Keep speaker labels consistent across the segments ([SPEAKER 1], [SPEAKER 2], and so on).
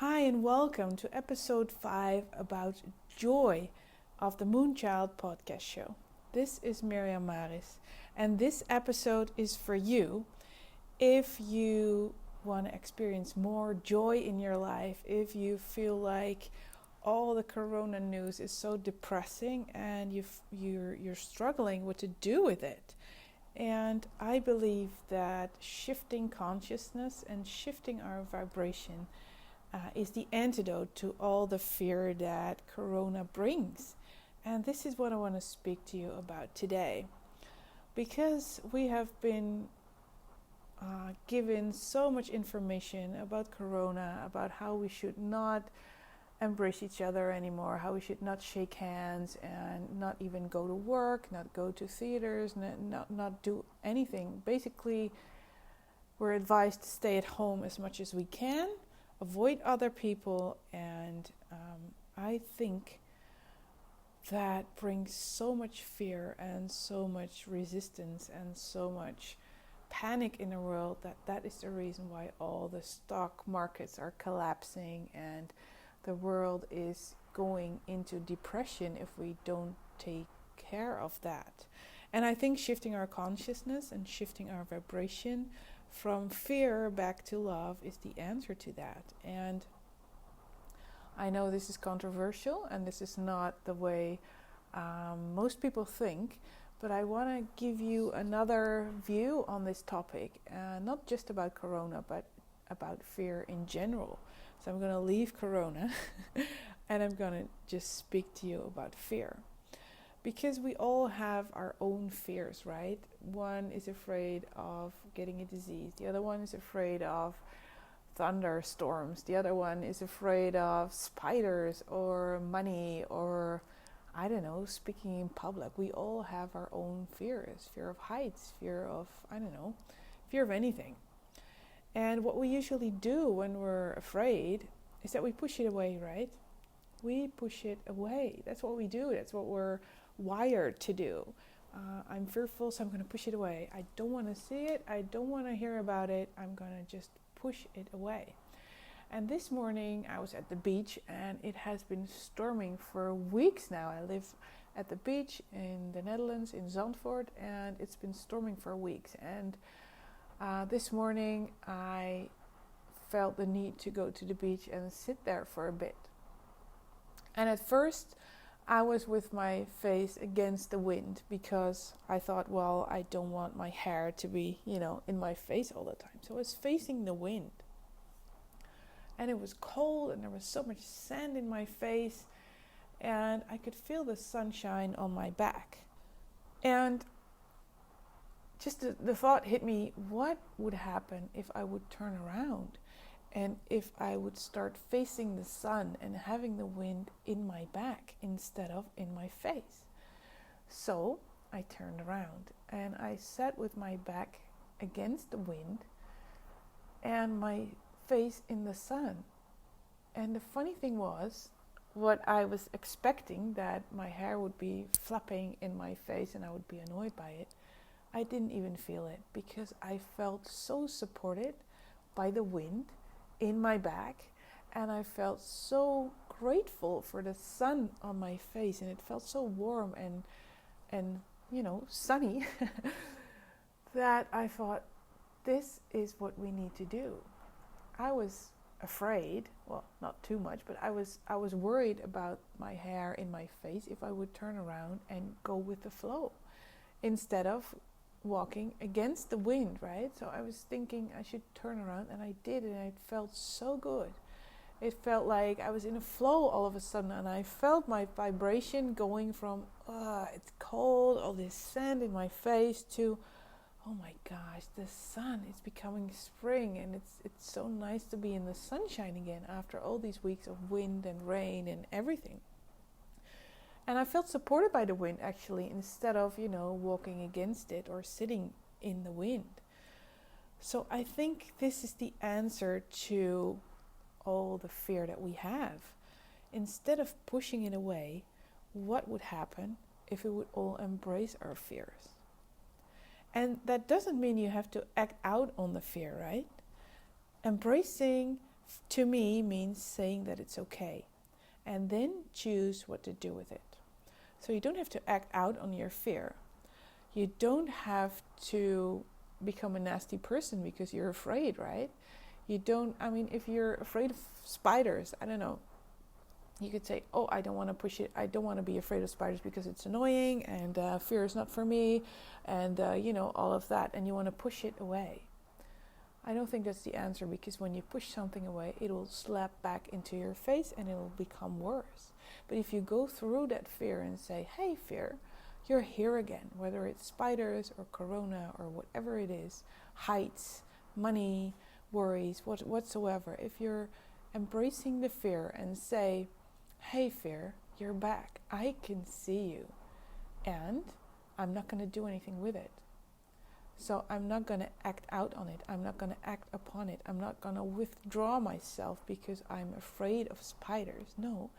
[SPEAKER 1] Hi, and welcome to episode 5 about joy of the Moonchild podcast show. This is Miriam Maris, and this episode is for you if you want to experience more joy in your life, if you feel like all the corona news is so depressing and you're struggling what to do with it. And I believe that shifting consciousness and shifting our vibration is the antidote to all the fear that corona brings. And this is what I want to speak to you about today. Because we have been given so much information about corona, about how we should not embrace each other anymore, how we should not shake hands and not even go to work, not go to theaters, not do anything. Basically, we're advised to stay at home as much as we can, avoid other people, and I think that brings so much fear and so much resistance and so much panic in the world that is the reason why all the stock markets are collapsing and the world is going into depression if we don't take care of that. And I think shifting our consciousness and shifting our vibration from fear back to love is the answer to that. And I know this is controversial and this is not the way most people think, but I want to give you another view on this topic, not just about corona, but about fear in general. So I'm going to leave corona and I'm going to just speak to you about fear. Because we all have our own fears, right? One is afraid of getting a disease. The other one is afraid of thunderstorms. The other one is afraid of spiders or money or, I don't know, speaking in public. We all have our own fears. Fear of heights, fear of, fear of anything. And what we usually do when we're afraid is that we push it away, right? We push it away. That's what we do. That's what we're wired to do. I'm fearful, so I'm going to push it away. I don't want to see it. I don't want to hear about it. I'm going to just push it away. And this morning I was at the beach and it has been storming for weeks now. I live at the beach in the Netherlands, in Zandvoort, and it's been storming for weeks. And this morning I felt the need to go to the beach and sit there for a bit. And at first I was with my face against the wind because I thought, well, I don't want my hair to be, in my face all the time. So I was facing the wind. And it was cold and there was so much sand in my face and I could feel the sunshine on my back. And just the thought hit me, what would happen if I would turn around? And if I would start facing the sun and having the wind in my back instead of in my face. So I turned around and I sat with my back against the wind and my face in the sun. And the funny thing was, what I was expecting, that my hair would be flapping in my face and I would be annoyed by it, I didn't even feel it because I felt so supported by the wind in my back, and I felt so grateful for the sun on my face, and it felt so warm and sunny that I thought, this is what we need to do. I was afraid, well, not too much, but I was worried about my hair in my face if I would turn around and go with the flow instead of walking against the wind, right? So I was thinking I should turn around, and I did, and it felt so good. It felt like I was in a flow all of a sudden, and I felt my vibration going from it's cold, all this sand in my face, to oh my gosh, the sun is becoming spring, and it's so nice to be in the sunshine again after all these weeks of wind and rain and everything. And I felt supported by the wind, actually, instead of, walking against it or sitting in the wind. So I think this is the answer to all the fear that we have. Instead of pushing it away, what would happen if we would all embrace our fears? And that doesn't mean you have to act out on the fear, right? Embracing to me means saying that it's okay, and then choose what to do with it. So you don't have to act out on your fear. You don't have to become a nasty person because you're afraid, right? If you're afraid of spiders, I don't know, you could say, oh, I don't want to push it. I don't want to be afraid of spiders because it's annoying and fear is not for me and, all of that. And you want to push it away. I don't think that's the answer, because when you push something away, it will slap back into your face and it will become worse. But if you go through that fear and say, hey, fear, you're here again, whether it's spiders or corona or whatever it is, heights, money, worries, whatsoever. If you're embracing the fear and say, hey, fear, you're back. I can see you. And I'm not going to do anything with it. So I'm not going to act out on it. I'm not going to act upon it. I'm not going to withdraw myself because I'm afraid of spiders. No,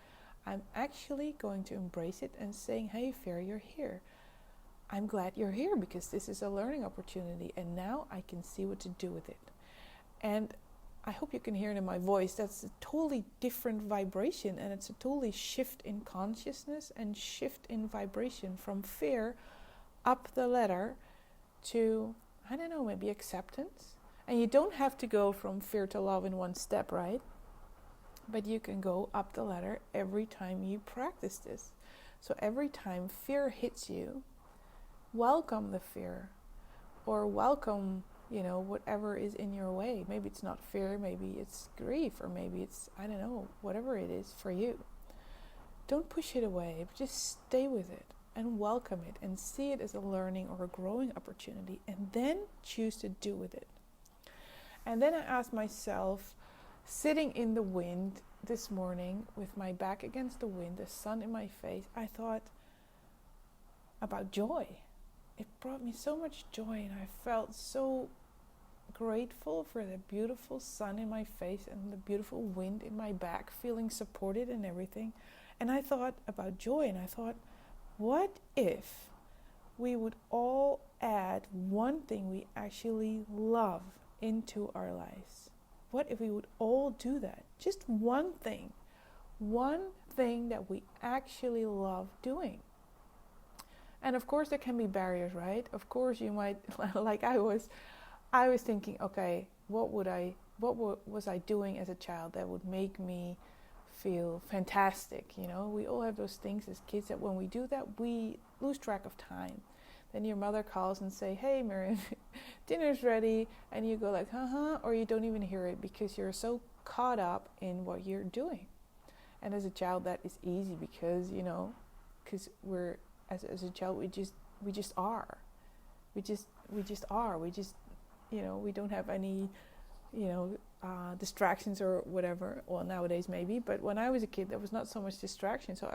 [SPEAKER 1] I'm actually going to embrace it and saying, hey, fear, you're here. I'm glad you're here because this is a learning opportunity. And now I can see what to do with it. And I hope you can hear it in my voice. That's a totally different vibration. And it's a totally shift in consciousness and shift in vibration from fear up the ladder to, I don't know, maybe acceptance. And you don't have to go from fear to love in one step, right? But you can go up the ladder every time you practice this. So every time fear hits you, welcome the fear, or welcome, whatever is in your way. Maybe it's not fear, maybe it's grief, or maybe it's, I don't know, whatever it is for you. Don't push it away, just stay with it. And welcome it and see it as a learning or a growing opportunity, and then choose to do with it. And then I asked myself, sitting in the wind this morning with my back against the wind, the sun in my face, I thought about joy. It brought me so much joy, and I felt so grateful for the beautiful sun in my face and the beautiful wind in my back, feeling supported and everything. And I thought about joy, and I thought, what if we would all add one thing we actually love into our lives? What if we would all do that? Just one thing that we actually love doing. And of course there can be barriers, right? Of course you might, like I was thinking, okay, what was I doing as a child that would make me feel fantastic? We all have those things as kids that when we do that, we lose track of time. Then your mother calls and say, hey, Miriam, dinner's ready. And you go like, or you don't even hear it because you're so caught up in what you're doing. And as a child, that is easy because, because we're, as a child, we just are. We just are. We don't have any, distractions or whatever. Well, nowadays maybe, but when I was a kid, there was not so much distraction. So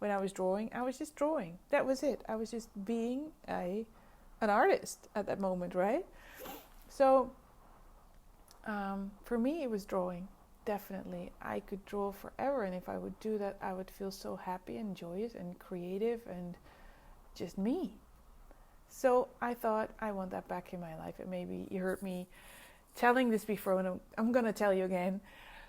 [SPEAKER 1] when I was drawing, I was just drawing. That was it. I was just being an artist at that moment, right? So for me, it was drawing. Definitely, I could draw forever, and if I would do that, I would feel so happy and joyous and creative and just me. So I thought, I want that back in my life. And maybe you heard me telling this before, and I'm going to tell you again.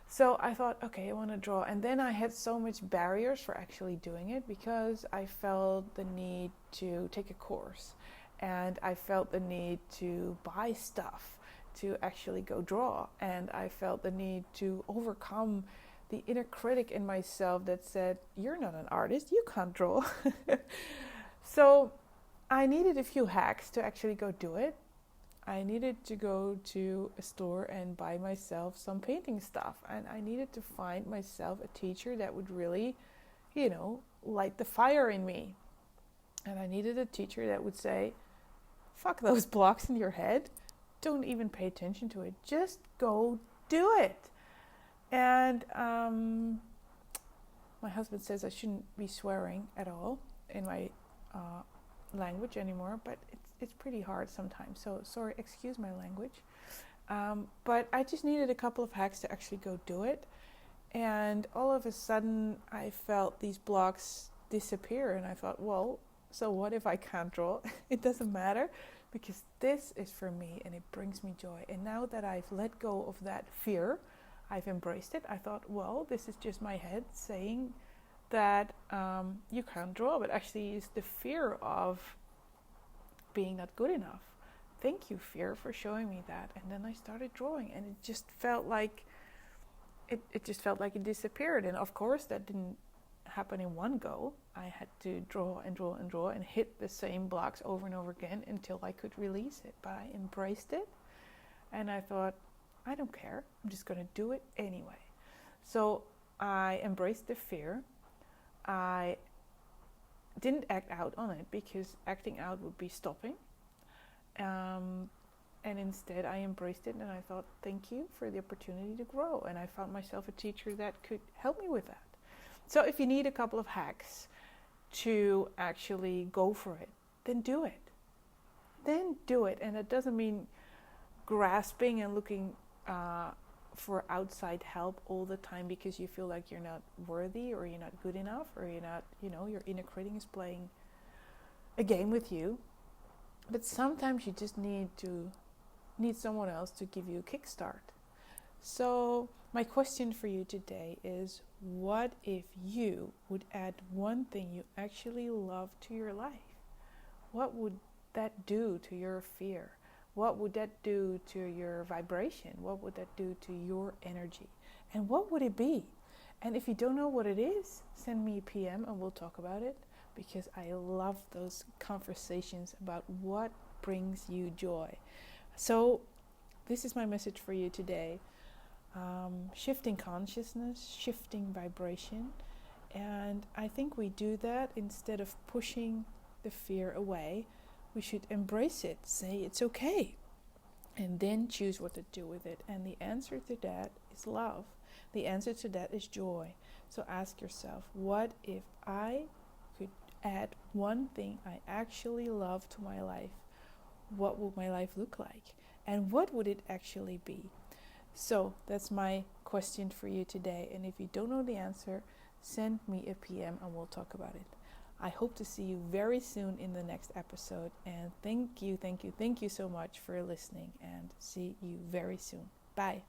[SPEAKER 1] So I thought, okay, I want to draw. And then I had so much barriers for actually doing it because I felt the need to take a course. And I felt the need to buy stuff to actually go draw. And I felt the need to overcome the inner critic in myself that said, you're not an artist, you can't draw. So I needed a few hacks to actually go do it. I needed to go to a store and buy myself some painting stuff. And I needed to find myself a teacher that would really, light the fire in me. And I needed a teacher that would say, fuck those blocks in your head. Don't even pay attention to it. Just go do it. And my husband says I shouldn't be swearing at all in my language anymore, but it's pretty hard sometimes. So sorry, excuse my language. But I just needed a couple of hacks to actually go do it. And all of a sudden I felt these blocks disappear. And I thought, well, so what if I can't draw? It doesn't matter, because this is for me and it brings me joy. And now that I've let go of that fear, I've embraced it. I thought, well, this is just my head saying that you can't draw, but actually it's the fear of being not good enough. Thank you, fear, for showing me that. And then I started drawing, and it just felt like it disappeared. And of course that didn't happen in one go. I had to draw and draw and draw and hit the same blocks over and over again until I could release it. But I embraced it, and I thought, I don't care, I'm just going to do it anyway. So I embraced the fear. I didn't act out on it, because acting out would be stopping. And instead I embraced it, and I thought, thank you for the opportunity to grow. And I found myself a teacher that could help me with that. So if you need a couple of hacks to actually go for it, then do it. Then do it. And it doesn't mean grasping and looking for outside help all the time because you feel like you're not worthy, or you're not good enough, or you're not, your inner critic is playing a game with you. But sometimes you just need someone else to give you a kickstart. So my question for you today is, what if you would add one thing you actually love to your life? What would that do to your fear? What would that do to your vibration? What would that do to your energy? And what would it be? And if you don't know what it is, send me a PM and we'll talk about it, because I love those conversations about what brings you joy. So this is my message for you today. Shifting consciousness, shifting vibration. And I think we do that instead of pushing the fear away. We should embrace it, say it's okay, and then choose what to do with it. And the answer to that is love. The answer to that is joy. So ask yourself, what if I could add one thing I actually love to my life? What would my life look like? And what would it actually be? So that's my question for you today. And if you don't know the answer, send me a PM and we'll talk about it. I hope to see you very soon in the next episode. And thank you so much for listening, and see you very soon. Bye.